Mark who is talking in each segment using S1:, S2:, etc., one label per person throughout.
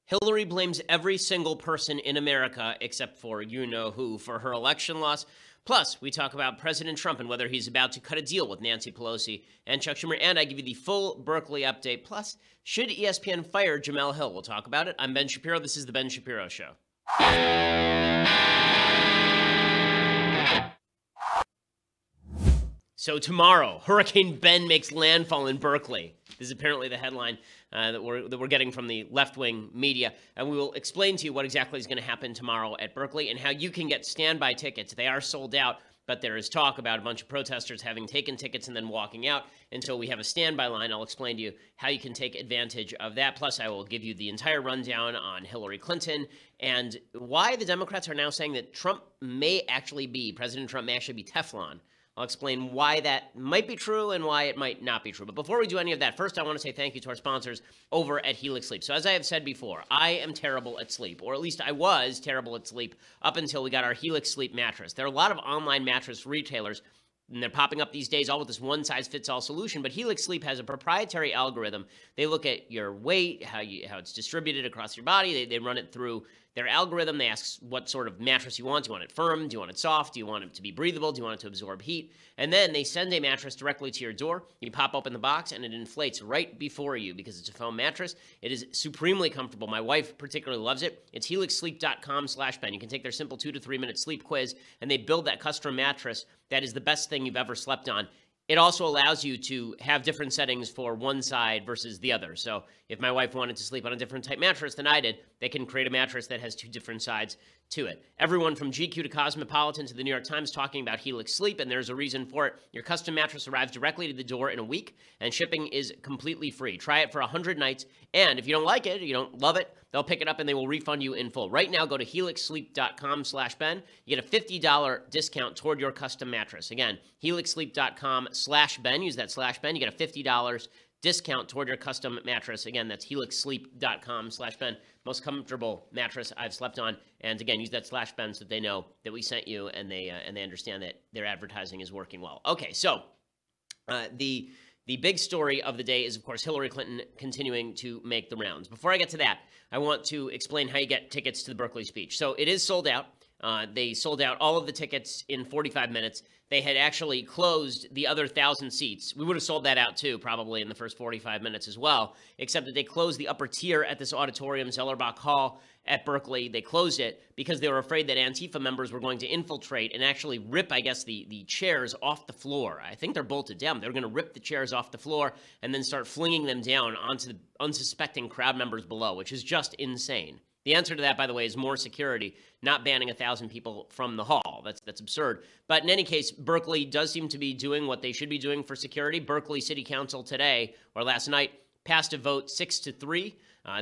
S1: Hillary blames every single person in America except for you-know-who for her election loss. Plus, we talk about President Trump and whether he's about to cut a deal with Nancy Pelosi and Chuck Schumer. And I give you the full Berkeley update. Plus, should ESPN fire Jamel Hill? We'll talk about it. I'm Ben Shapiro. This is The Ben Shapiro Show. So tomorrow, Hurricane Ben makes landfall in Berkeley. This is apparently the headline that we're getting from the left-wing media. And we will explain to you what exactly is going to happen tomorrow at Berkeley and how you can get standby tickets. They are sold out, but there is talk about a bunch of protesters having taken tickets and then walking out until we have a standby line. I'll explain to you how you can take advantage of that. Plus, I will give you the entire rundown on Hillary Clinton and why the Democrats are now saying that President Trump may actually be Teflon. I'll explain why that might be true and why it might not be true. But before we do any of that, first I want to say thank you to our sponsors over at Helix Sleep. So as I have said before, I am terrible at sleep, or at least I was terrible at sleep up until we got our Helix Sleep mattress. There are a lot of online mattress retailers, and they're popping up these days all with this one-size-fits-all solution, but Helix Sleep has a proprietary algorithm. They look at your weight, how it's distributed across your body. They run it through their algorithm. They ask what sort of mattress you want. Do you want it firm? Do you want it soft? Do you want it to be breathable? Do you want it to absorb heat? And then they send a mattress directly to your door. You pop open the box, and it inflates right before you because it's a foam mattress. It is supremely comfortable. My wife particularly loves it. It's helixsleep.com/Ben. You can take their simple 2 to 3 minute sleep quiz, and they build that custom mattress that is the best thing you've ever slept on. It also allows you to have different settings for one side versus the other. So if my wife wanted to sleep on a different type mattress than I did, they can create a mattress that has two different sides to it. Everyone from GQ to Cosmopolitan to the New York Times talking about Helix Sleep, and there's a reason for it. Your custom mattress arrives directly to the door in a week, and shipping is completely free. Try it for 100 nights, and if you don't like it, or you don't love it, they'll pick it up and they will refund you in full. Right now, go to helixsleep.com/Ben. You get a $50 discount toward your custom mattress. Again, helixsleep.com/Ben. Use that /Ben. You get a $50 discount toward your custom mattress. Again, that's helixsleep.com/Ben. Most comfortable mattress I've slept on. And again, use that /Ben so that they know that we sent you and they understand that their advertising is working well. Okay, so the big story of the day is, of course, Hillary Clinton continuing to make the rounds. Before I get to that, I want to explain how you get tickets to the Berkeley speech. So it is sold out. They sold out all of the tickets in 45 minutes. They had actually closed the other 1,000 seats. We would have sold that out too, probably in the first 45 minutes as well, except that they closed the upper tier at this auditorium, Zellerbach Hall at Berkeley. They closed it because they were afraid that Antifa members were going to infiltrate and actually rip, I guess, the chairs off the floor. I think they're bolted down. They're going to rip the chairs off the floor and then start flinging them down onto the unsuspecting crowd members below, which is just insane. The answer to that, by the way, is more security, not banning 1,000 people from the hall. That's absurd. But in any case, Berkeley does seem to be doing what they should be doing for security. Berkeley City Council today, or last night, passed a vote 6-3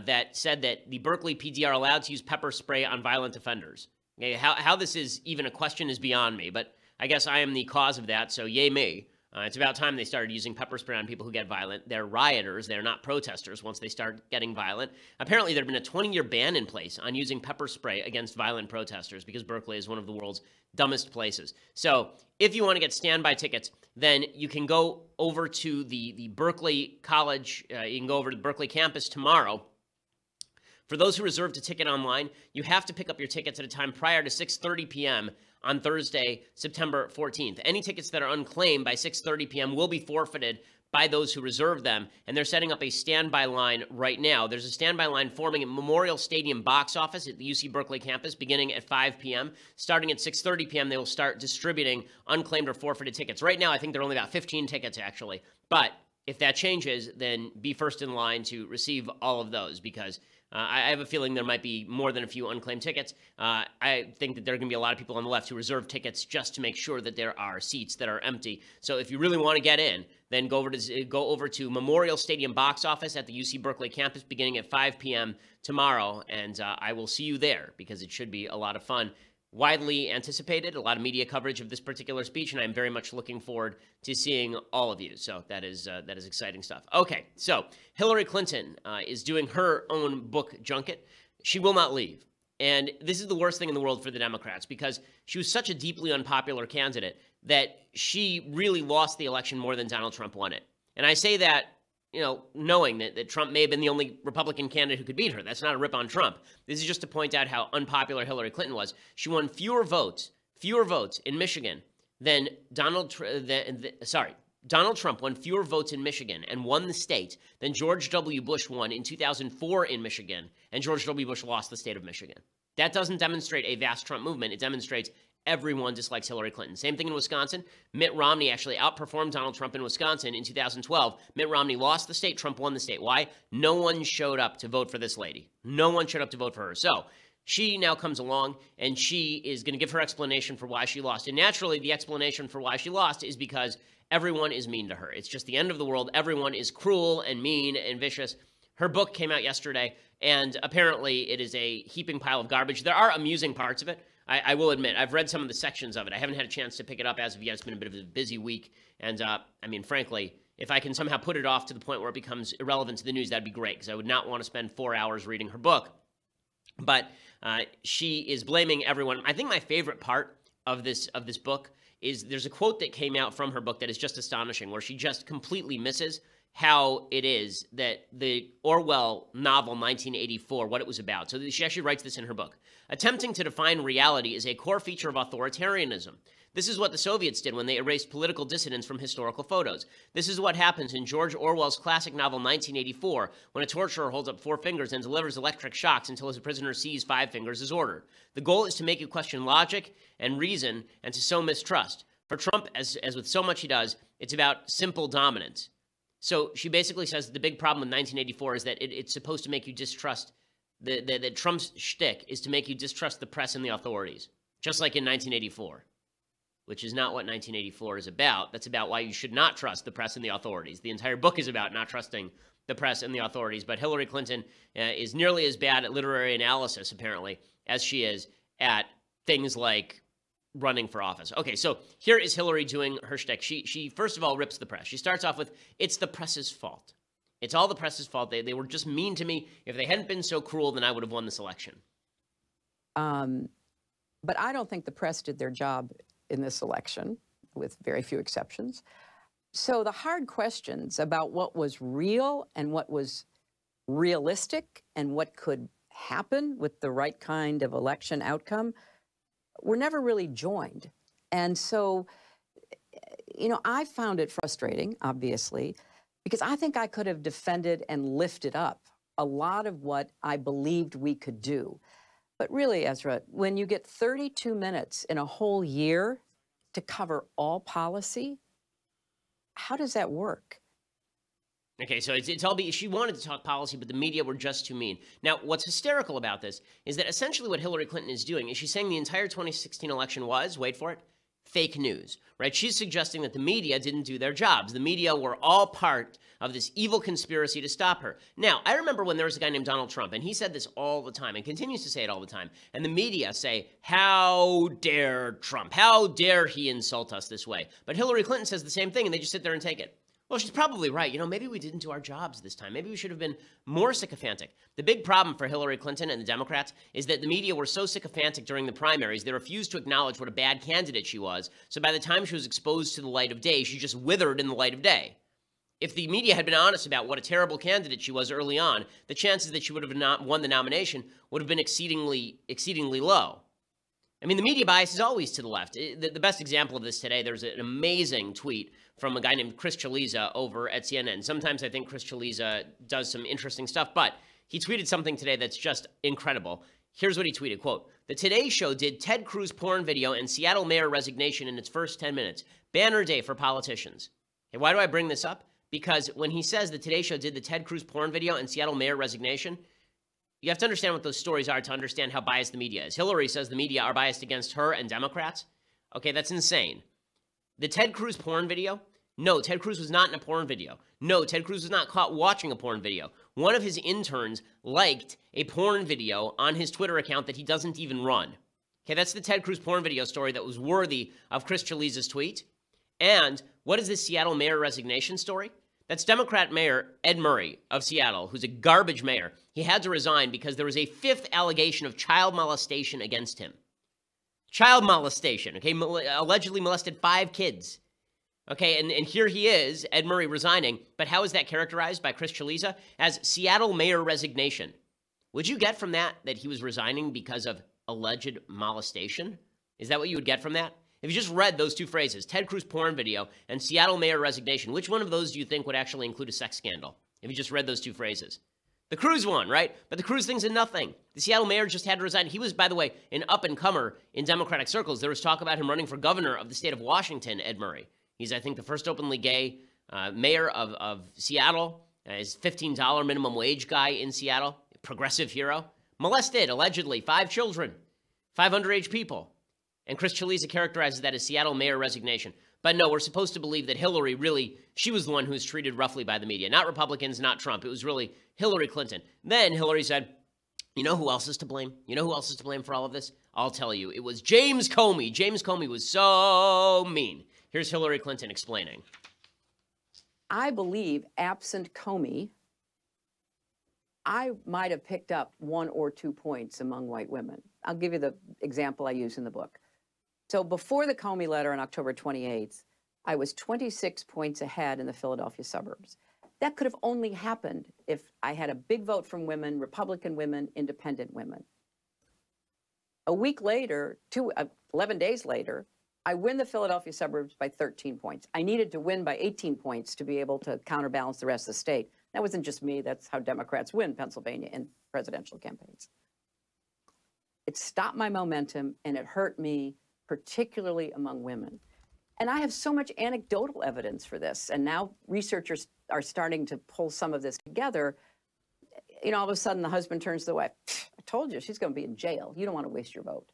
S1: that said that the Berkeley PD are allowed to use pepper spray on violent offenders. Okay, how this is even a question is beyond me, but I guess I am the cause of that, so yay me. It's about time they started using pepper spray on people who get violent. They're rioters. They're not protesters once they start getting violent. Apparently, there had been a 20-year ban in place on using pepper spray against violent protesters because Berkeley is one of the world's dumbest places. So if you want to get standby tickets, then you can go over to the Berkeley College. You can go over to the Berkeley campus tomorrow. For those who reserved a ticket online, you have to pick up your tickets at a time prior to 6:30 p.m. on Thursday, September 14th. Any tickets that are unclaimed by 6:30 p.m. will be forfeited by those who reserve them, and they're setting up a standby line right now. There's a standby line forming at Memorial Stadium box office at the UC Berkeley campus beginning at 5 p.m. Starting at 6:30 p.m., they will start distributing unclaimed or forfeited tickets. Right now, I think there are only about 15 tickets, actually. But if that changes, then be first in line to receive all of those because I have a feeling there might be more than a few unclaimed tickets. I think that there are going to be a lot of people on the left who reserve tickets just to make sure that there are seats that are empty. So if you really want to get in, then go over to Memorial Stadium box office at the UC Berkeley campus beginning at 5 p.m. tomorrow, and I will see you there because it should be a lot of fun. Widely anticipated, a lot of media coverage of this particular speech, and I'm very much looking forward to seeing all of you. So that is exciting stuff. Okay, so Hillary Clinton is doing her own book junket. She will not leave. And this is the worst thing in the world for the Democrats because she was such a deeply unpopular candidate that she really lost the election more than Donald Trump won it. And I say that knowing that Trump may have been the only Republican candidate who could beat her. That's not a rip on Trump. This is just to point out how unpopular Hillary Clinton was. She won fewer votes in Michigan than Donald Trump won fewer votes in Michigan and won the state than George W. Bush won in 2004 in Michigan, and George W. Bush lost the state of Michigan. That doesn't demonstrate a vast Trump movement. It demonstrates everyone dislikes Hillary Clinton. Same thing in Wisconsin. Mitt Romney actually outperformed Donald Trump in Wisconsin in 2012. Mitt Romney lost the state. Trump won the state. Why? No one showed up to vote for this lady. No one showed up to vote for her. So she now comes along, and she is going to give her explanation for why she lost. And naturally, the explanation for why she lost is because everyone is mean to her. It's just the end of the world. Everyone is cruel and mean and vicious. Her book came out yesterday, and apparently it is a heaping pile of garbage. There are amusing parts of it. I will admit, I've read some of the sections of it. I haven't had a chance to pick it up as of yet. It's been a bit of a busy week. And, frankly, if I can somehow put it off to the point where it becomes irrelevant to the news, that'd be great, because I would not want to spend 4 hours reading her book. But she is blaming everyone. I think my favorite part of this book is there's a quote that came out from her book that is just astonishing, where she just completely misses how it is that the Orwell novel 1984, what it was about. So she actually writes this in her book. Attempting to define reality is a core feature of authoritarianism. This is what the Soviets did when they erased political dissidents from historical photos. This is what happens in George Orwell's classic novel 1984, when a torturer holds up 4 fingers and delivers electric shocks until his prisoner sees 5 fingers as ordered. The goal is to make you question logic and reason and to sow mistrust. For Trump, as with so much he does, it's about simple dominance. So she basically says the big problem with 1984 is that it's supposed to make you distrust, that Trump's shtick is to make you distrust the press and the authorities, just like in 1984, which is not what 1984 is about. That's about why you should not trust the press and the authorities. The entire book is about not trusting the press and the authorities. But Hillary Clinton is nearly as bad at literary analysis, apparently, as she is at things like running for office. Okay, so here is Hillary doing her shtick. She first of all rips the press. She starts off with, it's the press's fault. It's all the press's fault. They were just mean to me. If they hadn't been so cruel, then I would have won this election.
S2: But I don't think the press did their job in this election, with very few exceptions. So the hard questions about what was real and what was realistic and what could happen with the right kind of election outcome were never really joined. And so, I found it frustrating, obviously, because I think I could have defended and lifted up a lot of what I believed we could do. But really, Ezra, when you get 32 minutes in a whole year to cover all policy, how does that work?
S1: Okay, so it's all she wanted to talk policy, but the media were just too mean. Now, what's hysterical about this is that essentially what Hillary Clinton is doing is she's saying the entire 2016 election was, wait for it, fake news, right? She's suggesting that the media didn't do their jobs. The media were all part of this evil conspiracy to stop her. Now, I remember when there was a guy named Donald Trump, and he said this all the time and continues to say it all the time. And the media say, how dare Trump? How dare he insult us this way? But Hillary Clinton says the same thing, and they just sit there and take it. Well, she's probably right. Maybe we didn't do our jobs this time. Maybe we should have been more sycophantic. The big problem for Hillary Clinton and the Democrats is that the media were so sycophantic during the primaries, they refused to acknowledge what a bad candidate she was. So by the time she was exposed to the light of day, she just withered in the light of day. If the media had been honest about what a terrible candidate she was early on, the chances that she would have not won the nomination would have been exceedingly low. I mean, the media bias is always to the left. The best example of this today, there's an amazing tweet from a guy named Chris Chaliza over at CNN. Sometimes I think Chris Chaliza does some interesting stuff, but he tweeted something today that's just incredible. Here's what he tweeted, quote, "The Today Show did Ted Cruz porn video and Seattle mayor resignation in its first 10 minutes. Banner day for politicians." Okay, why do I bring this up? Because when he says the Today Show did the Ted Cruz porn video and Seattle mayor resignation, you have to understand what those stories are to understand how biased the media is. Hillary says the media are biased against her and Democrats. Okay, that's insane. The Ted Cruz porn video? No, Ted Cruz was not in a porn video. No, Ted Cruz was not caught watching a porn video. One of his interns liked a porn video on his Twitter account that he doesn't even run. Okay, that's the Ted Cruz porn video story that was worthy of Chris Chaliza's tweet. And what is this Seattle mayor resignation story? That's Democrat Mayor Ed Murray of Seattle, who's a garbage mayor. He had to resign because there was a 5th allegation of child molestation against him. Child molestation, okay? Allegedly molested 5 kids. Okay, and here he is, Ed Murray resigning. But how is that characterized by Chris Chaliza? As Seattle mayor resignation. Would you get from that he was resigning because of alleged molestation? Is that what you would get from that? If you just read those two phrases, Ted Cruz porn video and Seattle mayor resignation, which one of those do you think would actually include a sex scandal? If you just read those two phrases. The Cruz one, right? But the Cruz thing's a nothing. The Seattle mayor just had to resign. He was, by the way, an up-and-comer in Democratic circles. There was talk about him running for governor of the state of Washington, Ed Murray. He's, I think, the first openly gay mayor of Seattle. He's $15 minimum wage guy in Seattle. Progressive hero. Molested, allegedly, 5 children. 5 underage people. And Chris Chaliza characterizes that as Seattle mayor resignation. But no, we're supposed to believe that Hillary really, she was the one who was treated roughly by the media. Not Republicans, not Trump. It was really Hillary Clinton. Then Hillary said, you know who else is to blame? You know who else is to blame for all of this? I'll tell you. It was James Comey. James Comey was so mean. Here's Hillary Clinton explaining.
S2: I believe, absent Comey, I might have picked up 1 or 2 points among white women. I'll give you the example I use in the book. So before the Comey letter on October 28th, I was 26 points ahead in the Philadelphia suburbs. That could have only happened if I had a big vote from women, Republican women, independent women. A week later, 11 days later, I win the Philadelphia suburbs by 13 points. I needed to win by 18 points to be able to counterbalance the rest of the state. That wasn't just me. That's how Democrats win Pennsylvania in presidential campaigns. It stopped my momentum, and it hurt me, particularly among women. And I have so much anecdotal evidence for this. And now researchers are starting to pull some of this together. You know, all of a sudden the husband turns to the wife. I told you, she's going to be in jail. You don't want to waste your vote.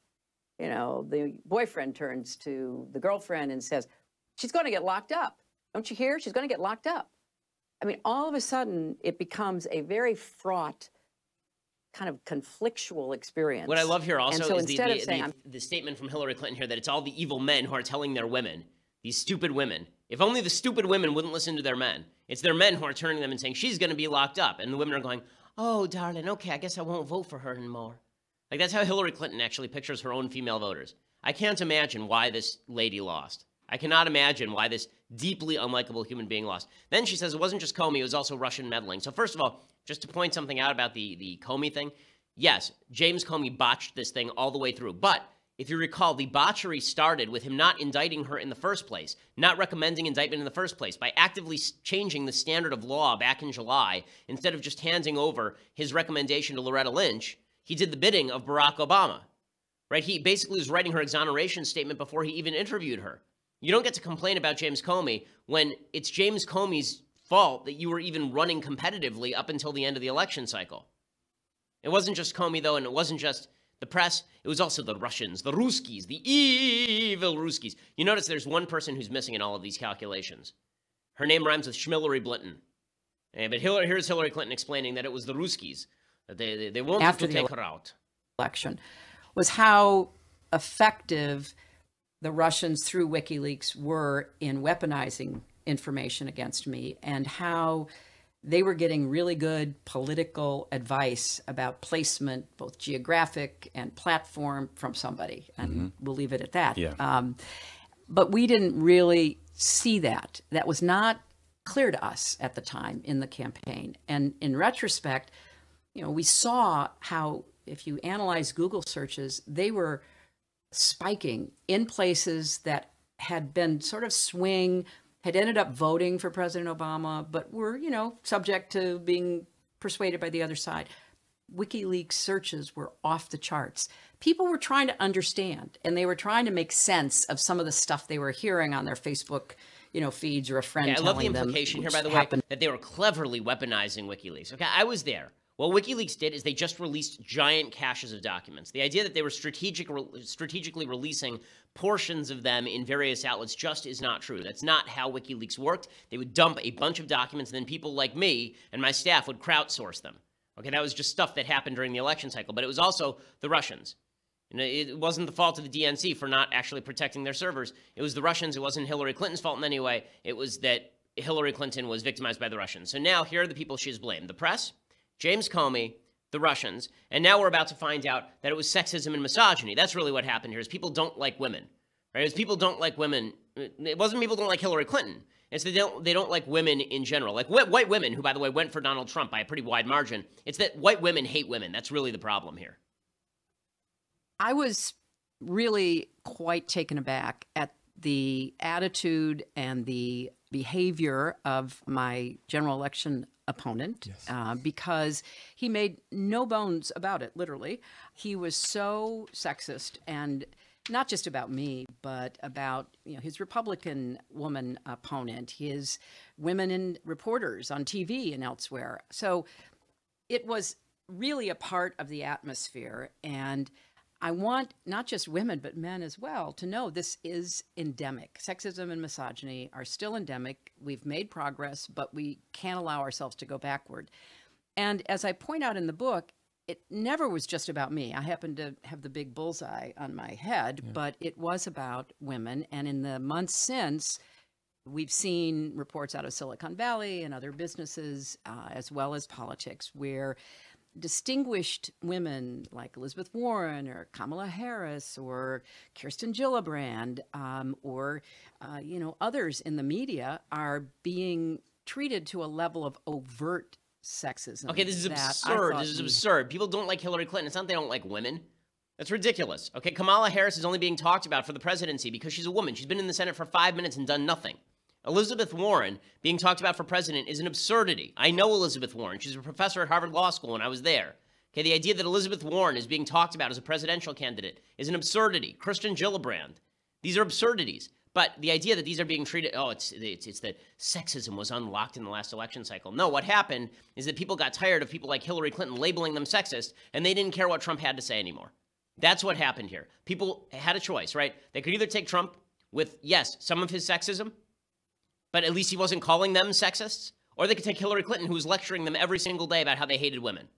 S2: You know, the boyfriend turns to the girlfriend and says, she's going to get locked up. Don't you hear? She's going to get locked up. I mean, all of a sudden it becomes a very fraught, kind of conflictual experience.
S1: What I love here also
S2: so
S1: is the statement from Hillary Clinton here that it's all the evil men who are telling their women, these stupid women. If only the stupid women wouldn't listen to their men. It's their men who are turning them and saying, she's going to be locked up. And the women are going, oh, darling, okay, I guess I won't vote for her anymore. Like, that's how Hillary Clinton actually pictures her own female voters. I can't imagine why this lady lost. I cannot imagine why this deeply unlikable human being lost. Then she says it wasn't just Comey, it was also Russian meddling. So first of all, just to point something out about the Comey thing, yes, James Comey botched this thing all the way through. But if you recall, the botchery started with him not indicting her in the first place, not recommending indictment in the first place, by actively changing the standard of law back in July. Instead of just handing over his recommendation to Loretta Lynch, he did the bidding of Barack Obama. Right? He basically was writing her exoneration statement before he even interviewed her. You don't get to complain about James Comey when it's James Comey's fault that you were even running competitively up until the end of the election cycle. It wasn't just Comey, though, and it wasn't just the press. It was also the Russians, the Ruskies, the evil Ruskies. You notice there's one person who's missing in all of these calculations. Her name rhymes with Schmillery Blinton. But here's Hillary Clinton explaining that it was the Ruskies, that they wanted to take her out.
S3: Election was how effective the Russians through WikiLeaks were in weaponizing information against me, and how they were getting really good political advice about placement, both geographic and platform, from somebody. And we'll leave it at that.
S4: Yeah.
S3: But we didn't really see that. That was not clear to us at the time in the campaign. And in retrospect, you know, we saw how, if you analyze Google searches, they were spiking in places that had been sort of swing, had ended up voting for President Obama, but were, you know, subject to being persuaded by the other side. WikiLeaks searches were off the charts. People were trying to understand, and they were trying to make sense of some of the stuff they were hearing on their Facebook, you know, feeds, or a friend telling them.
S1: I love the implication here, by the way, that they were cleverly weaponizing WikiLeaks. Okay, I was there. What WikiLeaks did is they just released giant caches of documents. The idea that they were strategically releasing portions of them in various outlets just is not true. That's not how WikiLeaks worked. They would dump a bunch of documents, and then people like me and my staff would crowdsource them. Okay, that was just stuff that happened during the election cycle, but it was also the Russians. You know, it wasn't the fault of the DNC for not actually protecting their servers. It was the Russians. It wasn't Hillary Clinton's fault in any way. It was that Hillary Clinton was victimized by the Russians. So now here are the people she's blamed. The press, James Comey, the Russians, and now we're about to find out that it was sexism and misogyny. That's really what happened here, is people don't like women. Right? As people don't like women, it wasn't people don't like Hillary Clinton. It's that they don't like women in general. Like white women, who, by the way, went for Donald Trump by a pretty wide margin. It's that white women hate women. That's really the problem here.
S3: I was really quite taken aback at the attitude and the behavior of my general election opponent, because he made no bones about it, literally. He was so sexist, and not just about me, but about his Republican woman opponent, his women and reporters on TV and elsewhere. So it was really a part of the atmosphere. And I want not just women, but men as well, to know this is endemic. Sexism and misogyny are still endemic. We've made progress, but we can't allow ourselves to go backward. And as I point out in the book, it never was just about me. I happen to have the big bullseye on my head, but it was about women. And in the months since, we've seen reports out of Silicon Valley and other businesses, as well as politics, where distinguished women like Elizabeth Warren or Kamala Harris or Kirsten Gillibrand, or others in the media are being treated to a level of overt sexism.
S1: Okay, this is absurd. This is absurd. People don't like Hillary Clinton. It's not they don't like women. That's ridiculous. Okay, Kamala Harris is only being talked about for the presidency because she's a woman. She's been in the Senate for 5 minutes and done nothing. Elizabeth Warren being talked about for president is an absurdity. I know Elizabeth Warren. She's a professor at Harvard Law School, and I was there. Okay, the idea that Elizabeth Warren is being talked about as a presidential candidate is an absurdity. Kirsten Gillibrand. These are absurdities. But the idea that these are being treated, it's that sexism was unlocked in the last election cycle. No, what happened is that people got tired of people like Hillary Clinton labeling them sexist, and they didn't care what Trump had to say anymore. That's what happened here. People had a choice, right? They could either take Trump with, yes, some of his sexism, but at least he wasn't calling them sexists, or they could take Hillary Clinton, who was lecturing them every single day about how they hated women.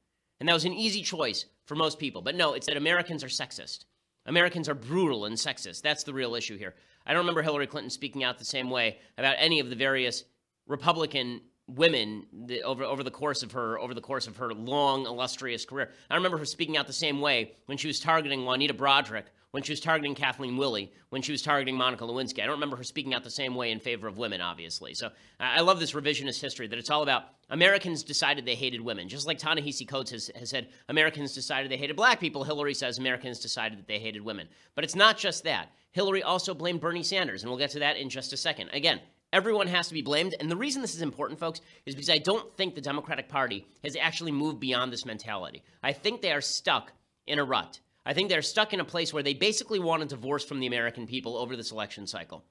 S1: And that was an easy choice for most people. But no, it's that Americans are sexist. Americans are brutal and sexist. That's the real issue here. I don't remember Hillary Clinton speaking out the same way about any of the various Republican women over the course of her long, illustrious career. I remember her speaking out the same way when she was targeting Juanita Broderick, when she was targeting Kathleen Willey, when she was targeting Monica Lewinsky. I don't remember her speaking out the same way in favor of women, obviously. So I love this revisionist history that it's all about Americans decided they hated women. Just like Ta-Nehisi Coates has said Americans decided they hated black people, Hillary says Americans decided that they hated women. But it's not just that. Hillary also blamed Bernie Sanders, and we'll get to that in just a second. Again, everyone has to be blamed, and the reason this is important, folks, is because I don't think the Democratic Party has actually moved beyond this mentality. I think they are stuck in a rut. I think they're stuck in a place where they basically want a divorce from the American people over this election cycle.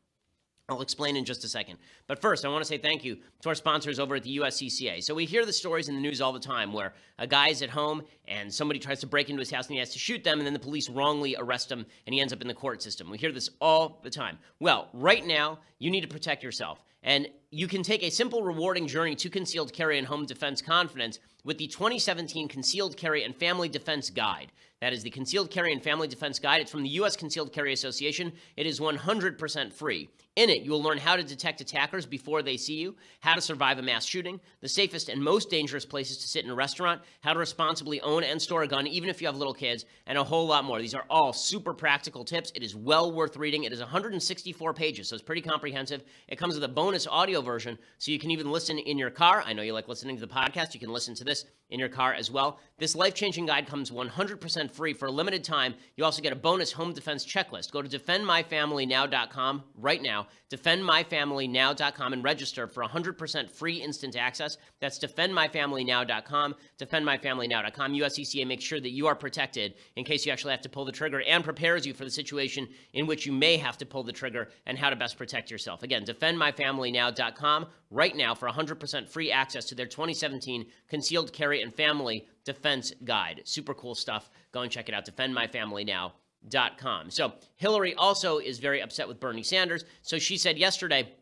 S1: I'll explain in just a second. But first, I want to say thank you to our sponsors over at the USCCA. So we hear the stories in the news all the time where a guy's at home and somebody tries to break into his house and he has to shoot them, and then the police wrongly arrest him and he ends up in the court system. We hear this all the time. Well, right now, you need to protect yourself. And you can take a simple, rewarding journey to concealed carry and home defense confidence with the 2017 Concealed Carry and Family Defense Guide. That is the Concealed Carry and Family Defense Guide. It's from the U.S. Concealed Carry Association. It is 100% free. In it, you will learn how to detect attackers before they see you, how to survive a mass shooting, the safest and most dangerous places to sit in a restaurant, how to responsibly own and store a gun, even if you have little kids, and a whole lot more. These are all super practical tips. It is well worth reading. It is 164 pages, so it's pretty comprehensive. It comes with a bonus audio version, so you can even listen in your car. I know you like listening to the podcast. You can listen to this in your car as well. This life-changing guide comes 100% free for a limited time. You also get a bonus home defense checklist. Go to defendmyfamilynow.com right now, defendmyfamilynow.com, and register for 100% free instant access. That's defendmyfamilynow.com, defendmyfamilynow.com. USCCA makes sure that you are protected in case you actually have to pull the trigger and prepares you for the situation in which you may have to pull the trigger and how to best protect yourself. Again, defendmyfamilynow.com right now for 100% free access to their 2017 Concealed Carry and Family Defense Guide. Super cool stuff. Go and check it out, defendmyfamilynow.com. So Hillary also is very upset with Bernie Sanders. So she said yesterday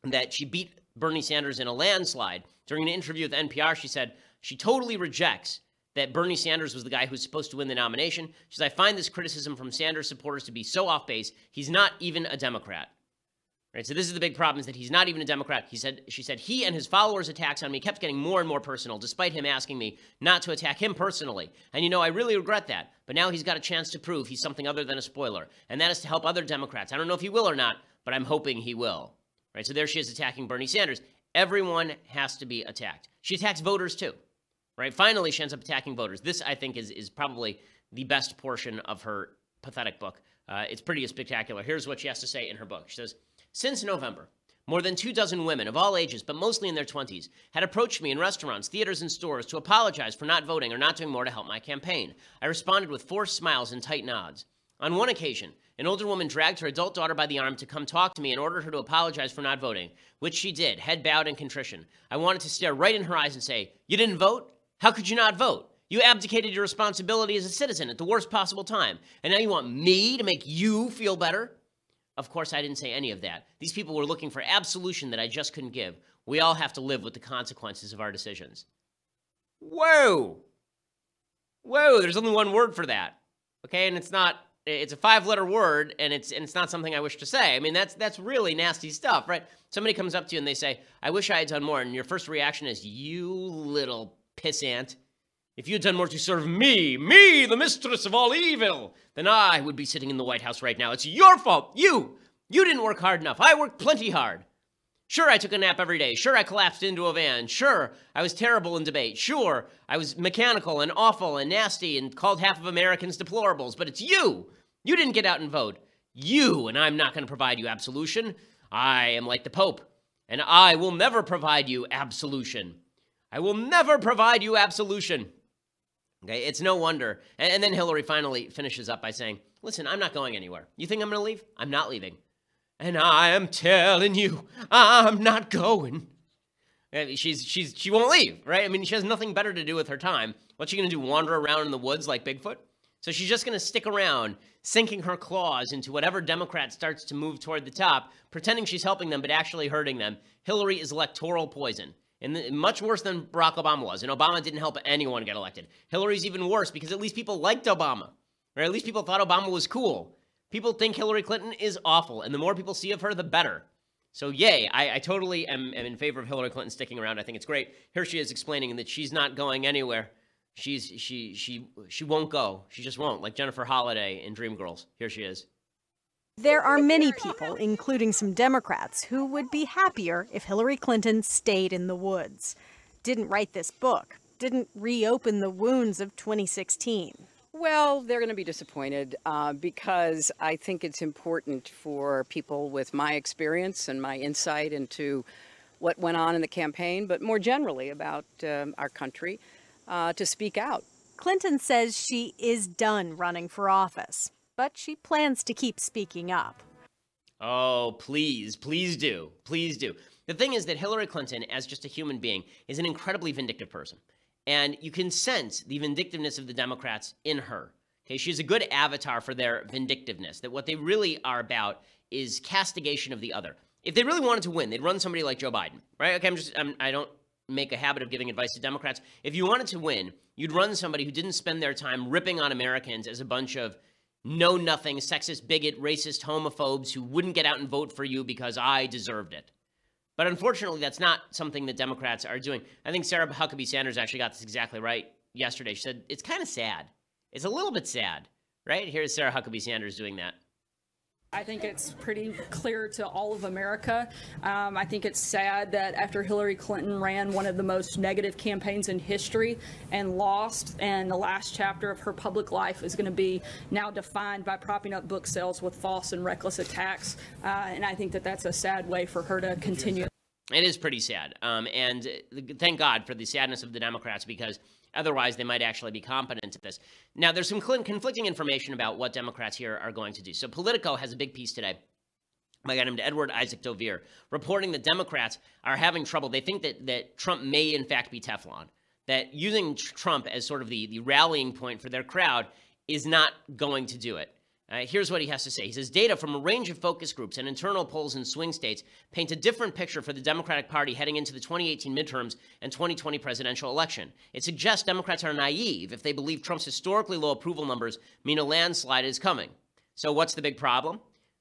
S1: that she beat Bernie Sanders in a landslide. During an interview with NPR, she said she totally rejects that Bernie Sanders was the guy who's supposed to win the nomination. She said, I find this criticism from Sanders supporters to be so off base. He's not even a Democrat. Right, so this is the big problem, is that he's not even a Democrat. She said he and his followers' attacks on me kept getting more and more personal, despite him asking me not to attack him personally. And I really regret that. But now he's got a chance to prove he's something other than a spoiler. And that is to help other Democrats. I don't know if he will or not, but I'm hoping he will. Right? So there she is attacking Bernie Sanders. Everyone has to be attacked. She attacks voters too. Right? Finally, she ends up attacking voters. This, I think, is probably the best portion of her pathetic book. It's pretty spectacular. Here's what she has to say in her book. She says, since November, more than 24 women of all ages, but mostly in their 20s, had approached me in restaurants, theaters, and stores to apologize for not voting or not doing more to help my campaign. I responded with forced smiles and tight nods. On one occasion, an older woman dragged her adult daughter by the arm to come talk to me and ordered her to apologize for not voting, which she did, head bowed in contrition. I wanted to stare right in her eyes and say, you didn't vote? How could you not vote? You abdicated your responsibility as a citizen at the worst possible time, and now you want me to make you feel better? Of course, I didn't say any of that. These people were looking for absolution that I just couldn't give. We all have to live with the consequences of our decisions. Whoa! Whoa, there's only one word for that. Okay, and it's a 5-letter word, and it's not something I wish to say. I mean, that's really nasty stuff, right? Somebody comes up to you and they say, I wish I had done more, and your first reaction is, you little pissant. If you had done more to serve me, the mistress of all evil, then I would be sitting in the White House right now. It's your fault. You didn't work hard enough. I worked plenty hard. Sure, I took a nap every day. Sure, I collapsed into a van. Sure, I was terrible in debate. Sure, I was mechanical and awful and nasty and called half of Americans deplorables. But it's you. You didn't get out and vote. And I'm not going to provide you absolution. I am like the Pope, and I will never provide you absolution. I will never provide you absolution. Okay, it's no wonder. And then Hillary finally finishes up by saying, listen, I'm not going anywhere. You think I'm going to leave? I'm not leaving. And I am telling you, I'm not going. She won't leave, right? I mean, she has nothing better to do with her time. What's she going to do, wander around in the woods like Bigfoot? So she's just going to stick around, sinking her claws into whatever Democrat starts to move toward the top, pretending she's helping them, but actually hurting them. Hillary is electoral poison. And much worse than Barack Obama was. And Obama didn't help anyone get elected. Hillary's even worse because at least people liked Obama. Or at least people thought Obama was cool. People think Hillary Clinton is awful. And the more people see of her, the better. So yay, I totally am in favor of Hillary Clinton sticking around. I think it's great. Here she is explaining that she's not going anywhere. She won't go. She just won't. Like Jennifer Holliday in Dreamgirls. Here she is.
S4: There are many people, including some Democrats, who would be happier if Hillary Clinton stayed in the woods. Didn't write this book. Didn't reopen the wounds of 2016.
S2: Well, they're going to be disappointed because I think it's important for people with my experience and my insight into what went on in the campaign, but more generally about our country, to speak out.
S4: Clinton says she is done running for office, but she plans to keep speaking up.
S1: Oh, please do. Please do. The thing is that Hillary Clinton, as just a human being, is an incredibly vindictive person. And you can sense the vindictiveness of the Democrats in her. Okay, she's a good avatar for their vindictiveness, that what they really are about is castigation of the other. If they really wanted to win, they'd run somebody like Joe Biden, right? Okay, I don't make a habit of giving advice to Democrats. If you wanted to win, you'd run somebody who didn't spend their time ripping on Americans as a bunch of know-nothing, sexist, bigot, racist, homophobes who wouldn't get out and vote for you because I deserved it. But unfortunately, that's not something that Democrats are doing. I think Sarah Huckabee Sanders actually got this exactly right yesterday. She said, it's kind of sad. It's a little bit sad, right? Here's Sarah Huckabee Sanders doing that.
S5: I think it's pretty clear to all of America. I think it's sad that after Hillary Clinton ran one of the most negative campaigns in history and lost, and the last chapter of her public life is going to be now defined by propping up book sales with false and reckless attacks. And I think that that's a sad way for her to continue.
S1: It is pretty sad. And thank God for the sadness of the Democrats, because otherwise they might actually be competent at this. Now, there's some conflicting information about what Democrats here are going to do. So Politico has a big piece today by a guy named Edward Isaac Dovere, reporting that Democrats are having trouble. They think that Trump may, in fact, be Teflon, that using Trump as sort of the rallying point for their crowd is not going to do it. Here's what he has to say. He says, data from a range of focus groups and internal polls in swing states paint a different picture for the Democratic Party heading into the 2018 midterms and 2020 presidential election. It suggests Democrats are naive if they believe Trump's historically low approval numbers mean a landslide is coming. So what's the big problem?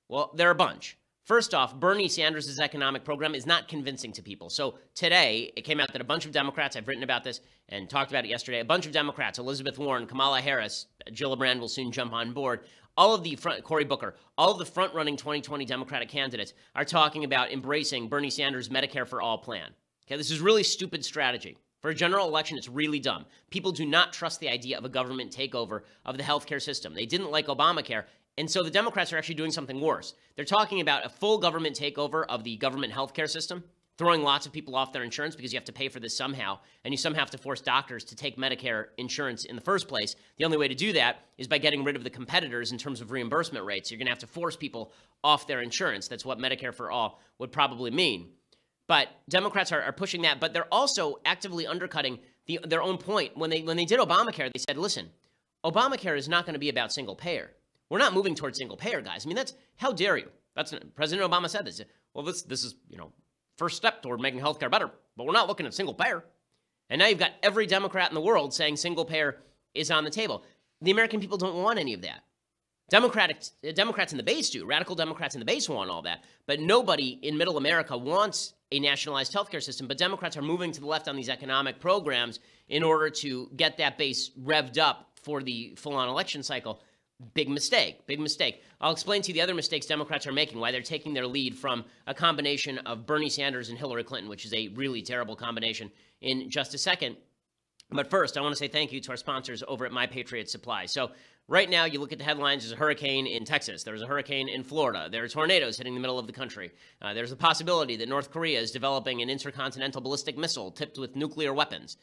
S1: Well, there are a bunch. First off, Bernie Sanders' economic program is not convincing to people. So today, it came out that a bunch of Democrats, I've written about this and talked about it yesterday, a bunch of Democrats, Elizabeth Warren, Kamala Harris, Gillibrand will soon jump on board, all of the Cory Booker, all of the front-running 2020 Democratic candidates are talking about embracing Bernie Sanders' Medicare for All plan. Okay, this is really stupid strategy. For a general election, it's really dumb. People do not trust the idea of a government takeover of the healthcare system. They didn't like Obamacare, and so the Democrats are actually doing something worse. They're talking about a full government takeover of the government healthcare system, throwing lots of people off their insurance because you have to pay for this somehow, and you somehow have to force doctors to take Medicare insurance in the first place. The only way to do that is by getting rid of the competitors in terms of reimbursement rates. You're going to have to force people off their insurance. That's what Medicare for All would probably mean. But Democrats are pushing that, but they're also actively undercutting their own point. When they did Obamacare, they said, listen, Obamacare is not going to be about single payer. We're not moving towards single payer, guys. I mean, how dare you? President Obama said this. Well, this is, first step toward making healthcare better, but we're not looking at single payer. And now you've got every Democrat in the world saying single payer is on the table. The American people don't want any of that. Democrats in the base do. Radical Democrats in the base want all that. But nobody in middle America wants a nationalized healthcare system. But Democrats are moving to the left on these economic programs in order to get that base revved up for the full-on election cycle. Big mistake. Big mistake. I'll explain to you the other mistakes Democrats are making, why they're taking their lead from a combination of Bernie Sanders and Hillary Clinton, which is a really terrible combination, in just a second. But first, I want to say thank you to our sponsors over at My Patriot Supply. So right now, you look at the headlines, there's a hurricane in Texas. There's a hurricane in Florida. There are tornadoes hitting the middle of the country. There's a possibility that North Korea is developing an intercontinental ballistic missile tipped with nuclear weapons.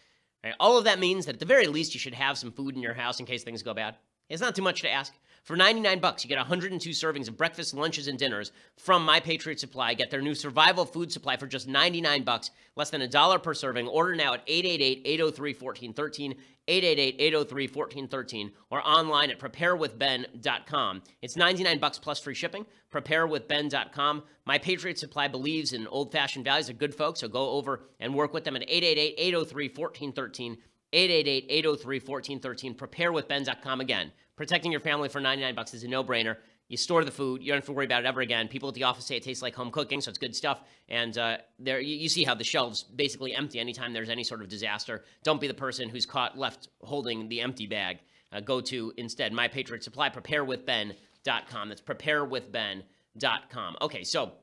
S1: Right? All of that means that at the very least, you should have some food in your house in case things go bad. It's not too much to ask. For $99, you get 102 servings of breakfast, lunches, and dinners from My Patriot Supply. Get their new survival food supply for just $99, less than $1 per serving. Order now at 888-803-1413, 888-803-1413, or online at preparewithben.com. It's $99 plus free shipping, preparewithben.com. My Patriot Supply believes in old-fashioned values. They're good folks, so go over and work with them at 888-803-1413, 888-803-1413, preparewithben.com. Again, protecting your family for $99 is a no-brainer. You store the food. You don't have to worry about it ever again. People at the office say it tastes like home cooking, so it's good stuff. And there, you see how the shelves basically empty anytime there's any sort of disaster. Don't be the person who's caught left holding the empty bag. Go to, instead, My Patriot Supply, preparewithben.com. That's preparewithben.com. Okay, so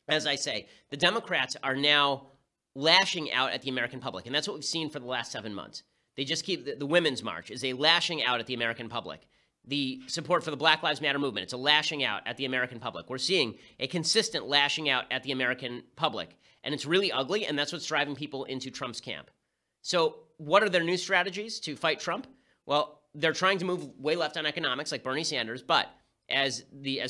S1: as I say, the Democrats are now lashing out at the American public, and that's what we've seen for the last 7 months. They just keep the Women's March is a lashing out at the American public. The support for the Black Lives Matter movement, it's a lashing out at the American public. We're seeing a consistent lashing out at the American public, and it's really ugly, and that's what's driving people into Trump's camp. So what are their new strategies to fight Trump? Well, they're trying to move way left on economics like Bernie Sanders, but as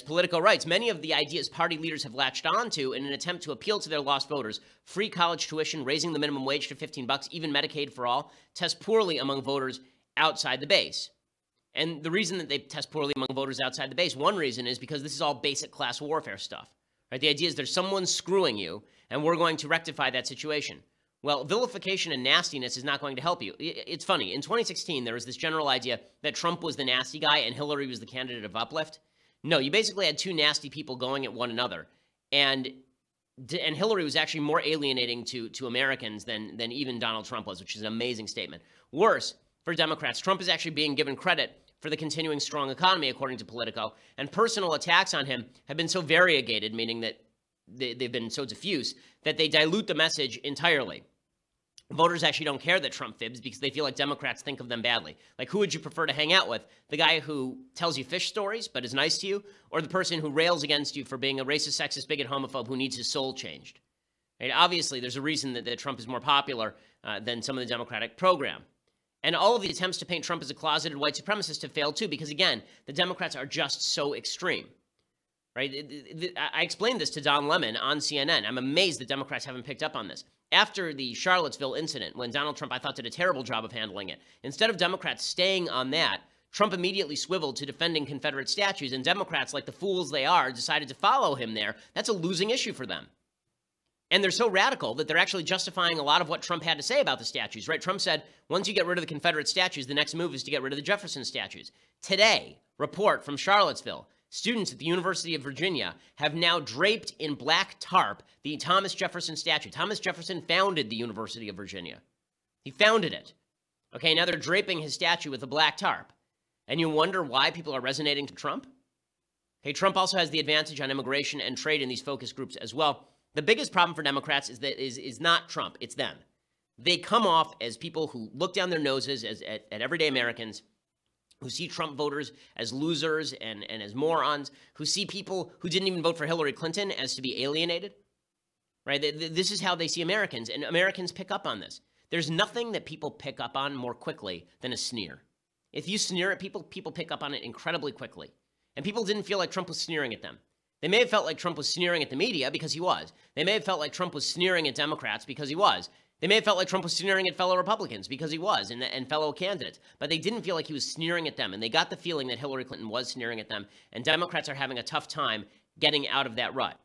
S1: Politico writes, many of the ideas party leaders have latched onto in an attempt to appeal to their lost voters, free college tuition, raising the minimum wage to $15, even Medicaid for all, test poorly among voters outside the base. And the reason that they test poorly among voters outside the base, one reason is because this is all basic class warfare stuff. Right? The idea is there's someone screwing you, and we're going to rectify that situation. Well, vilification and nastiness is not going to help you. It's funny. In 2016, there was this general idea that Trump was the nasty guy and Hillary was the candidate of uplift. No, you basically had two nasty people going at one another. And Hillary was actually more alienating to Americans than even Donald Trump was, which is an amazing statement. Worse, for Democrats, Trump is actually being given credit for the continuing strong economy, according to Politico. And personal attacks on him have been so variegated, meaning that they've been so diffuse, that they dilute the message entirely. Voters actually don't care that Trump fibs because they feel like Democrats think of them badly. Like, who would you prefer to hang out with? The guy who tells you fish stories but is nice to you, or the person who rails against you for being a racist, sexist, bigot, homophobe who needs his soul changed? Right? Obviously, there's a reason that Trump is more popular than some of the Democratic program. And all of the attempts to paint Trump as a closeted white supremacist have failed too because, again, the Democrats are just so extreme. Right? I explained this to Don Lemon on CNN. I'm amazed that Democrats haven't picked up on this. After the Charlottesville incident, when Donald Trump, I thought, did a terrible job of handling it, instead of Democrats staying on that, Trump immediately swiveled to defending Confederate statues, and Democrats, like the fools they are, decided to follow him there. That's a losing issue for them. And they're so radical that they're actually justifying a lot of what Trump had to say about the statues, right? Trump said, once you get rid of the Confederate statues, the next move is to get rid of the Jefferson statues. Today, report from Charlottesville, students at the University of Virginia have now draped in black tarp the Thomas Jefferson statue. Thomas Jefferson founded the University of Virginia. He founded it. Okay, now they're draping his statue with a black tarp. And you wonder why people are resonating to Trump? Okay, Trump also has the advantage on immigration and trade in these focus groups as well. The biggest problem for Democrats is not Trump, it's them. They come off as people who look down their noses at everyday Americans, who see Trump voters as losers and as morons, who see people who didn't even vote for Hillary Clinton as to be alienated, right? This is how they see Americans, and Americans pick up on this. There's nothing that people pick up on more quickly than a sneer. If you sneer at people, people pick up on it incredibly quickly. And people didn't feel like Trump was sneering at them. They may have felt like Trump was sneering at the media because he was. They may have felt like Trump was sneering at Democrats because he was. They may have felt like Trump was sneering at fellow Republicans because he was, and fellow candidates. But they didn't feel like he was sneering at them. And they got the feeling that Hillary Clinton was sneering at them. And Democrats are having a tough time getting out of that rut.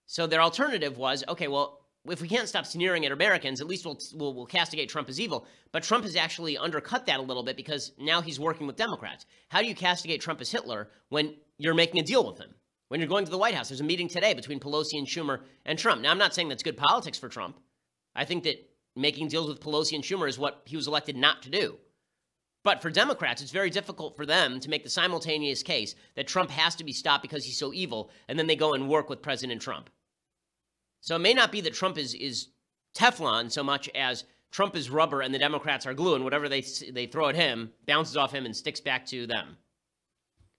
S1: So their alternative was, okay, well, if we can't stop sneering at Americans, at least we'll castigate Trump as evil. But Trump has actually undercut that a little bit because now he's working with Democrats. How do you castigate Trump as Hitler when you're making a deal with him? When you're going to the White House? There's a meeting today between Pelosi and Schumer and Trump. Now, I'm not saying that's good politics for Trump. I think that making deals with Pelosi and Schumer is what he was elected not to do. But for Democrats, it's very difficult for them to make the simultaneous case that Trump has to be stopped because he's so evil, and then they go and work with President Trump. So it may not be that Trump is Teflon so much as Trump is rubber and the Democrats are glue, and whatever they throw at him bounces off him and sticks back to them.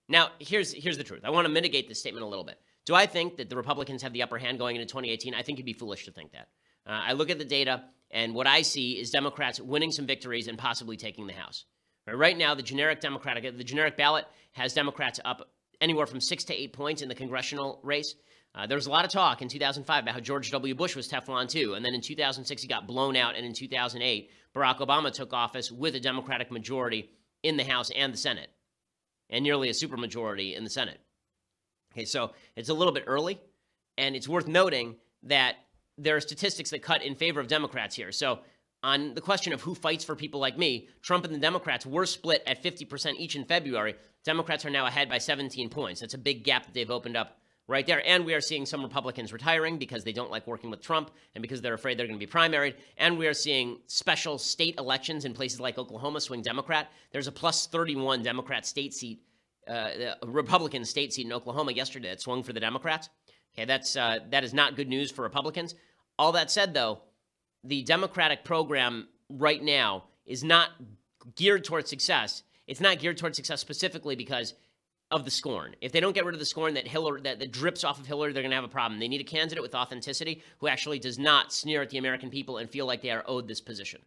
S1: Now, here's the truth. I want to mitigate this statement a little bit. Do I think that the Republicans have the upper hand going into 2018? I think you'd be foolish to think that. I look at the data, and what I see is Democrats winning some victories and possibly taking the House. Right now, the generic ballot has Democrats up anywhere from 6 to 8 points in the congressional race. There was a lot of talk in 2005 about how George W. Bush was Teflon too, and then in 2006 he got blown out, and in 2008 Barack Obama took office with a Democratic majority in the House and the Senate, and nearly a supermajority in the Senate. Okay, so it's a little bit early, and it's worth noting that there are statistics that cut in favor of Democrats here. So on the question of who fights for people like me, Trump and the Democrats were split at 50% each in February. Democrats are now ahead by 17 points. That's a big gap that they've opened up right there. And we are seeing some Republicans retiring because they don't like working with Trump and because they're afraid they're going to be primaried. And we are seeing special state elections in places like Oklahoma swing Democrat. There's a plus 31 Democrat state seat, Republican state seat in Oklahoma yesterday that swung for the Democrats. Okay, that is not good news for Republicans. All that said, though, the Democratic program right now is not geared towards success. It's not geared towards success specifically because of the scorn. If they don't get rid of the scorn that drips off of Hillary, they're going to have a problem. They need a candidate with authenticity who actually does not sneer at the American people and feel like they are owed this position.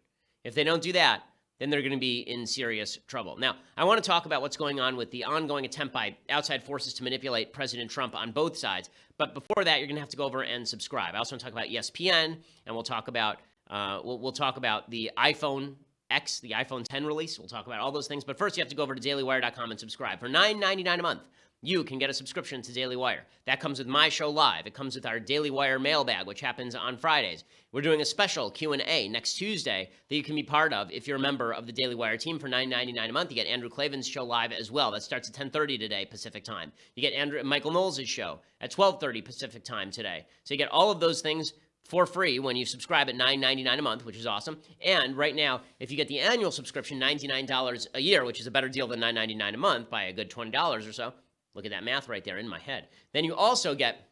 S1: If they don't do that, then they're going to be in serious trouble. Now, I want to talk about what's going on with the ongoing attempt by outside forces to manipulate President Trump on both sides. But before that, you're going to have to go over and subscribe. I also want to talk about ESPN, and we'll talk about the iPhone X, the iPhone 10 release. We'll talk about all those things. But first, you have to go over to dailywire.com and subscribe. For $9.99 a month, you can get a subscription to Daily Wire. That comes with my show live. It comes with our Daily Wire mailbag, which happens on Fridays. We're doing a special Q&A next Tuesday that you can be part of if you're a member of the Daily Wire team for $9.99 a month. You get Andrew Klavan's show live as well. That starts at 10:30 today Pacific time. You get Michael Knowles' show at 12:30 Pacific time today. So you get all of those things for free when you subscribe at $9.99 a month, which is awesome. And right now, if you get the annual subscription, $99 a year, which is a better deal than $9.99 a month by a good $20 or so. Look at that math right there in my head. Then you also get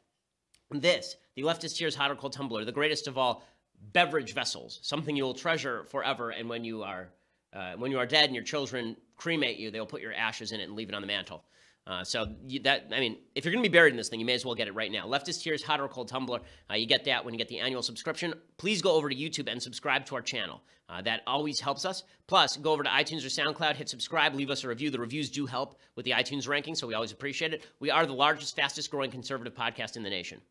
S1: this, the Leftist Tears Hot or Cold Tumbler, the greatest of all beverage vessels, something you will treasure forever. And when you are dead and your children cremate you, they'll put your ashes in it and leave it on the mantle. If you're going to be buried in this thing, you may as well get it right now. Leftist Tears Hot or Cold Tumbler. You get that when you get the annual subscription. Please go over to YouTube and subscribe to our channel. That always helps us. Plus, go over to iTunes or SoundCloud, hit subscribe, leave us a review. The reviews do help with the iTunes ranking, so we always appreciate it. We are the largest, fastest growing conservative podcast in the nation.